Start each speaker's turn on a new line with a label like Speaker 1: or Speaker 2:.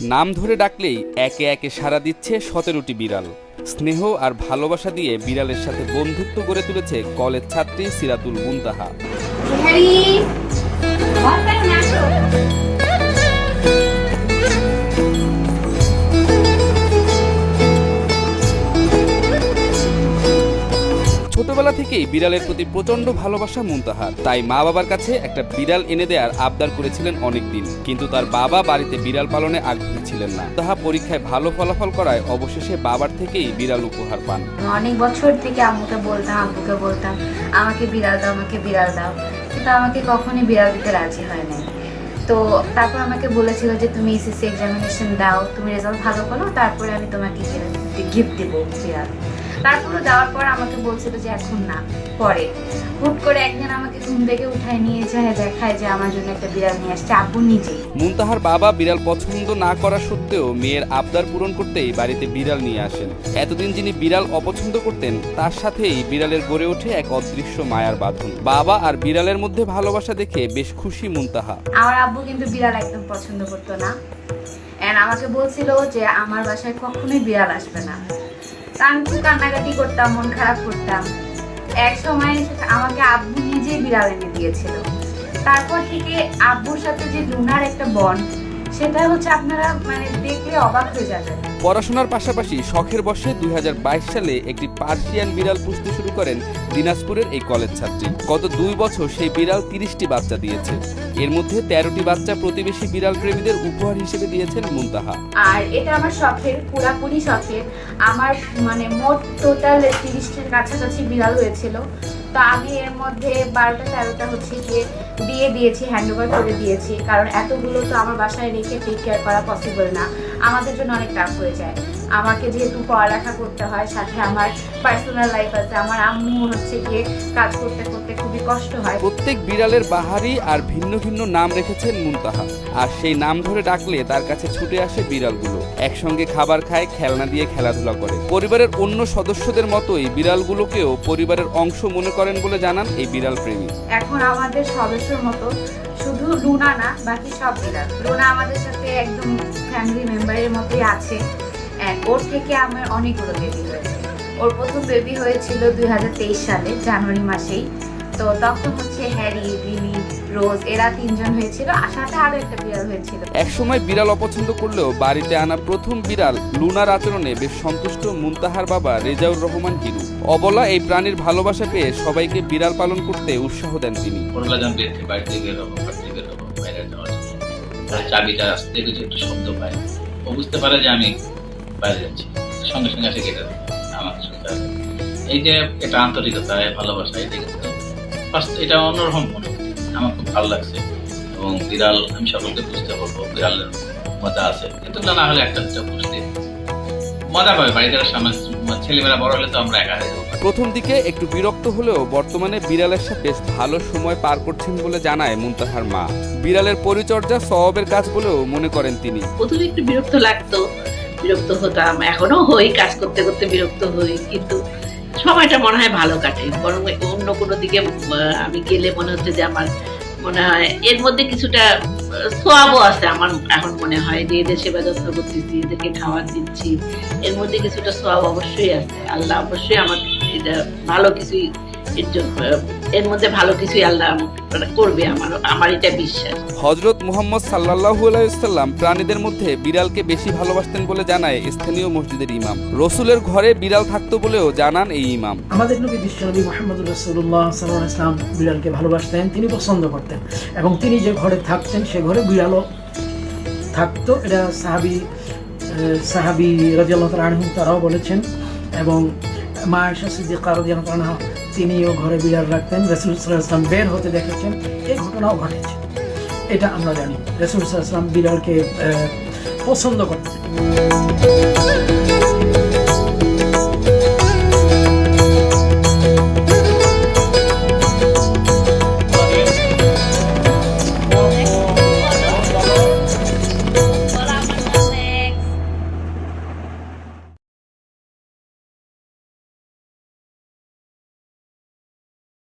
Speaker 1: নাম ধরে ডাকলেই একে একে সাড়া দিচ্ছে 17টি বিড়াল। স্নেহ আর ভালোবাসা দিয়ে বিড়ালের সাথে বন্ধুত্ব গড়ে তুলেছে কলেজ ছাত্রী সিরাতুল মুনতাহা। ছোটবেলা থেকেই বিড়ালের প্রতি প্রচন্ড ভালোবাসা মুনতাহার, তাই মা বাবার কাছে একটা বিড়াল এনে দেওয়ার আবদার করেছিলেন অনেকদিন, কিন্তু তার বাবা বাড়িতে বিড়াল পালনে আগ্রহী ছিলেন না। তাহা পরীক্ষায় ভালো ফলাফল করায় অবশেষে বাবার থেকেই বিড়াল উপহার পান।
Speaker 2: অনেক বছর থেকে আব্বুকে বলতাম আমাকে বিড়াল দাও, আমাকে বিড়াল দাও, কিন্তু আমাকে কখনোই বিড়াল দিতে রাজি হয় নাই। তো তারপর আমাকে বলেছিল যে তুমি এসএসসি এক্সামিনেশন দাও, তুমি রেজাল্ট ভালো করো, তারপরে আমি তোমাকে গিফট দেবো বিড়াল। তারপরে দেওয়ার পর আমাকে বলছিল যে এখন না, পরে। হুট করে একদিন আমাকে ঘুম থেকে উঠায় নিয়ে যায়, দেখায় যে আমার জন্য একটা বিড়াল নিয়ে আসছে আব্বু নিজেই।
Speaker 1: মুনতাহার বাবা বিড়াল পছন্দ না করা সত্ত্বেও মেয়ের আবদার পূরণ করতেই বাড়িতে বিড়াল নিয়ে আসেন। এতদিন যিনি বিড়াল অপছন্দ করতেন, তার সাথেই বিড়ালের গড়ে ওঠে এক অদৃশ্য মায়ার বাঁধন। বাবা আর বিড়ালের মধ্যে ভালোবাসা দেখে বেশ খুশি মুনতাহা।
Speaker 2: আমার আব্বু কিন্তু বিড়াল একদম পছন্দ করতো না, এন্ড আমাকে বলছিল যে আমার বাসায় কখনোই বিড়াল আসবে না। আমি খুব কান্নাকাটি করতাম, মন খারাপ করতাম। এক সময় আমাকে আব্বু নিজেই বিড়াল এনে দিয়েছিল। তারপর থেকে আব্বুর সাথে যে লুনার একটা বন্ড, সেটা হচ্ছে আপনারা দেখলে অবাক হয়ে যাবেন।
Speaker 1: পড়াশোনার পাশাপাশি শখের বশে 2022 সালে একটি পার্সিয়ান বিড়াল পুষতে শুরু করেন দিনাজপুরের এই কলেজ ছাত্রী। গত 2 বছর সেই বিড়াল 30টি বাচ্চা দিয়েছে। এর মধ্যে 13টি বাচ্চা প্রতিবেশী বিড়াল প্রেমীদের উপহার হিসেবে দিয়েছেন মুনতাহা।
Speaker 2: আর এটা আমার শখের, পুরাপুরি শখের। আমার মোট টোটাল 30টির কাছাকাছি বিড়াল হয়েছিল। তো আমি এর মধ্যে 12টা-13টা হচ্ছে গিয়ে দিয়ে দিয়েছি, হ্যান্ডওভার করে দিয়েছি, কারণ এতগুলো তো আমার বাসায় রেখে টেক কেয়ার করা পসিবল না, আমাদের জন্য অনেক টাফ হয়ে যায়। আমাকে যেহেতু পড়ালেখা করতে হয়, সাথে আমার পার্সোনাল লাইফ আছে, আমার আম্মু হচ্ছে গিয়ে কাজ করতে করতে খুবই কষ্ট হয়।
Speaker 1: প্রত্যেক বিড়ালের বাহারি আর ভিন্ন ভিন্ন নাম রেখেছেন মুনতাহা, আর সেই নাম ধরে ডাকলে তার কাছে ছুটে আসে বিড়ালগুলো। একসঙ্গে খাবার খায়, খেলনা দিয়ে খেলাধুলা করে। পরিবারের অন্য সদস্যদের মতোই বিড়ালগুলোকেও পরিবারের অংশ মনে করেন বলে জানান এই বিড়াল প্রেমী।
Speaker 2: এখন আমাদের সদস্যর মতো শুধু লুনা না, বাকি সব বিড়াল। লুনা আমাদের সাথে একদম ফ্যামিলি মেম্বারের মতোই আছে। ওর থেকে আমার অনেকগুলো বেবি হয়েছে। ওর প্রথম বেবি হয়েছিল 2023 সালে জানুয়ারি মাসেই। তো তখন হচ্ছে হ্যারি, লিলি, রোজ, এরা 3 জন হয়েছিল, আর সাথে আরো একটা বিড়াল হয়েছিল।
Speaker 1: একসময় বিড়াল অপছন্দ করলেও বাড়িতে আনা প্রথম বিড়াল লুনার আচরণে বেশ সন্তুষ্ট মুনতাহার বাবা রেজাউর রহমান হিরু। অবলা এই প্রাণীর ভালোবাসা পেয়ে সবাইকে বিড়াল পালন করতে উৎসাহ দেন তিনি।
Speaker 3: চাবিটা আসতে কিছু একটু শব্দ পায়, ও বুঝতে পারে যে আমি বাইরে যাচ্ছি, সঙ্গে সঙ্গে আসে কেটে দেয় আমাকে শুনতে হবে। এই যে এটা আন্তরিকতা, ভালোবাসা, এটা কিন্তু এটা অন্যরকম মনে আমার খুব ভালো লাগছে। এবং বিড়াল আমি সকলকে বুঝতে পারবো, বিড়ালের মজা আছে, কিন্তু না হলে একটা দুটো বুঝতে মজা পাবে। বাড়িতে ছেলেমেয়েরা বড় হলে তো আমরা একা হয়ে যাবো।
Speaker 1: প্রথম দিকে একটু বিরক্ত হলেও বর্তমানে বিড়ালের সাথে বেশ ভালো সময় পার করছেন বলে জানায় মুনতাহার মা। বিড়ালের পরিচর্যা সওয়াবের কাজ বলেও মনে করেন তিনি।
Speaker 4: প্রথমে একটু বিরক্ত লাগতো, বিরক্ত হতাম, এখনো হই, কাজ করতে করতে বিরক্ত হই, কিন্তু সময়টা মনে হয় ভালো কাটে। বরং অন্য কোনো দিকে আমি গেলে মনে হচ্ছে যে আমার মনে হয় এর মধ্যে কিছুটা সোয়াবও আছে। আমার এখন মনে হয় যে এদের সেবা যত্ন করতেছি, এদেরকে খাবার দিচ্ছি, এর মধ্যে কিছুটা সোয়াব অবশ্যই আছে। আল্লাহ অবশ্যই আমার এটা ভালো কিছুই, এর মধ্যে ভালো কিছুই আল্লাহ করবে, আমার এটা বিশ্বাস।
Speaker 1: হযরত মুহাম্মদ সাল্লাল্লাহু আলাইহি ওয়াসাল্লাম প্রাণীদের মধ্যে বিড়ালকে বেশি ভালোবাসতেন বলে জানায় স্থানীয় মসজিদের ইমাম। রাসূলের ঘরে বিড়াল থাকতো বলেও জানান এই ইমাম।
Speaker 5: আমাদের নবী বিশ্বনবী মুহাম্মদ রাসূলুল্লাহ সাল্লাল্লাহু আলাইহি ওয়াসাল্লাম বিড়ালকে ভালোবাসতেন, তিনি পছন্দ করতেন, এবং তিনি যে ঘরে থাকতেন সে ঘরে বিড়ালও থাকতো। এটা সাহাবী রাদিয়াল্লাহু তাআলা আনহু তারাও বলেছেন, এবং মা আয়েশা সিদ্দিকা রাদিয়াল্লাহু তাআলা আনহা তিনিও ঘরে বিড়াল রাখতেন। রাসূল সাল্লাল্লাহু আলাইহি ওয়াসাল্লাম বের হতে দেখেছেন, এই ঘটনাও ঘটেছে, এটা আমরা জানি। রাসূল সাল্লাল্লাহু আলাইহি ওয়াসাল্লাম বিড়ালকে পছন্দ করতেন।